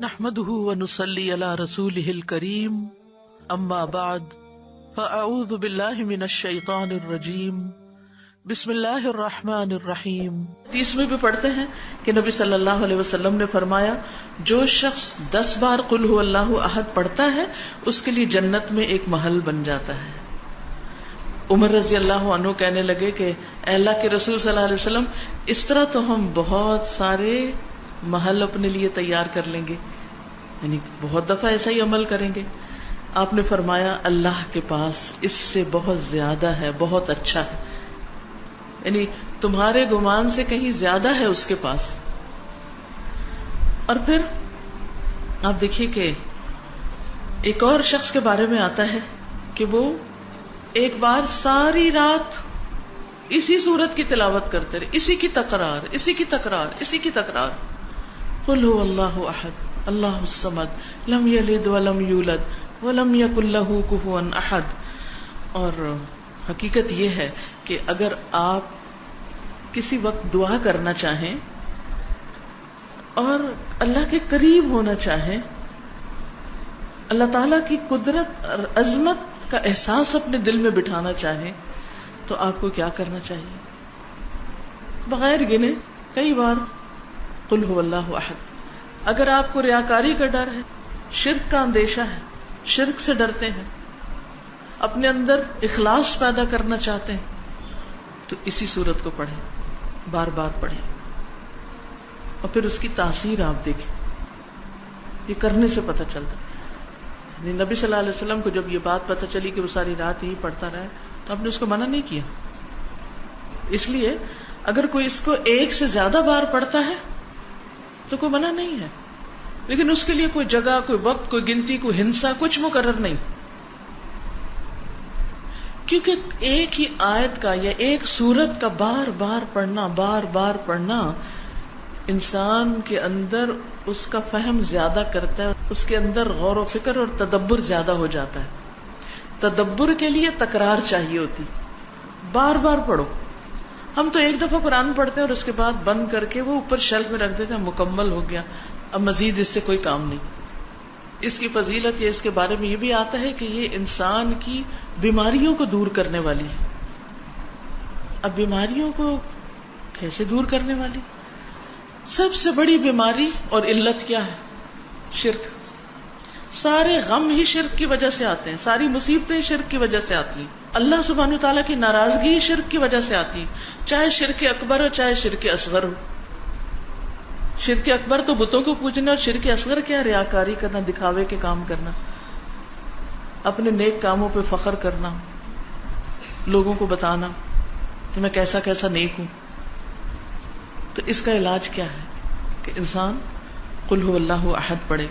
نحمده ونصلي على رسوله الكريم اما بعد فاعوذ باللہ من الشیطان الرجیم بسم اللہ الرحمن الرحیم۔ حدیث میں بھی پڑھتے ہیں کہ نبی صلی اللہ علیہ وسلم نے فرمایا جو شخص 10 بار قل هو اللہ احد پڑھتا ہے اس کے لیے جنت میں ایک محل بن جاتا ہے۔ عمر رضی اللہ عنہ کہنے لگے کہ اے اللہ کے رسول صلی اللہ علیہ وسلم اس طرح تو ہم بہت سارے محل اپنے لیے تیار کر لیں گے، یعنی بہت دفعہ ایسا ہی عمل کریں گے۔ آپ نے فرمایا اللہ کے پاس اس سے بہت زیادہ ہے، بہت اچھا ہے، یعنی تمہارے گمان سے کہیں زیادہ ہے اس کے پاس۔ اور پھر آپ دیکھیے کہ ایک اور شخص کے بارے میں آتا ہے کہ وہ ایک بار ساری رات اسی سورت کی تلاوت کرتے رہے، اسی کی تکرار، اسی کی تکرار، اسی کی تکرار، قل هو اللہ احد اللہ الصمد لم یلد ولم یولد ولم یکن لہ کفوا احد۔ اور حقیقت یہ ہے کہ اگر آپ کسی وقت دعا کرنا چاہیں اور اللہ کے قریب ہونا چاہیں، اللہ تعالی کی قدرت اور عظمت کا احساس اپنے دل میں بٹھانا چاہیں تو آپ کو کیا کرنا چاہیے؟ بغیر گنے کئی بار قل هو اللہ احد۔ اگر آپ کو ریاکاری کا ڈر ہے، شرک کا اندیشہ ہے، شرک سے ڈرتے ہیں، اپنے اندر اخلاص پیدا کرنا چاہتے ہیں تو اسی سورت کو پڑھیں، بار بار پڑھیں، اور پھر اس کی تاثیر آپ دیکھیں، یہ کرنے سے پتہ چلتا ہے۔ نبی صلی اللہ علیہ وسلم کو جب یہ بات پتہ چلی کہ وہ ساری رات ہی پڑھتا رہا تو آپ نے اس کو منع نہیں کیا۔ اس لیے اگر کوئی اس کو ایک سے زیادہ بار پڑھتا ہے تو کوئی منع نہیں ہے، لیکن اس کے لیے کوئی جگہ، کوئی وقت، کوئی گنتی، کوئی ہنسا کچھ مقرر نہیں، کیونکہ ایک ہی آیت کا یا ایک سورت کا بار بار پڑھنا انسان کے اندر اس کا فہم زیادہ کرتا ہے، اس کے اندر غور و فکر اور تدبر زیادہ ہو جاتا ہے۔ تدبر کے لیے تکرار چاہیے ہوتی، بار بار پڑھو۔ ہم تو ایک دفعہ قرآن پڑھتے ہیں اور اس کے بعد بند کر کے وہ اوپر شیلف میں رکھ دیتے ہیں، مکمل ہو گیا، اب مزید اس سے کوئی کام نہیں۔ اس کی فضیلت یا اس کے بارے میں یہ بھی آتا ہے کہ یہ انسان کی بیماریوں کو دور کرنے والی ہے۔ اب بیماریوں کو کیسے دور کرنے والی؟ سب سے بڑی بیماری اور علت کیا ہے؟ شرک۔ سارے غم ہی شرک کی وجہ سے آتے ہیں، ساری مصیبتیں شرک کی وجہ سے آتی ہیں، اللہ سبحانہ وتعالیٰ کی ناراضگی شرک کی وجہ سے آتی، چاہے شرک اکبر ہو چاہے شرک اصغر ہو۔ شرک اکبر تو بتوں کو پوجنا، اور شرک اصغر کیا؟ ریاکاری کرنا، دکھاوے کے کام کرنا، اپنے نیک کاموں پہ فخر کرنا، لوگوں کو بتانا کہ میں کیسا کیسا نیک ہوں۔ تو اس کا علاج کیا ہے کہ انسان قل هو اللہ احد پڑھے۔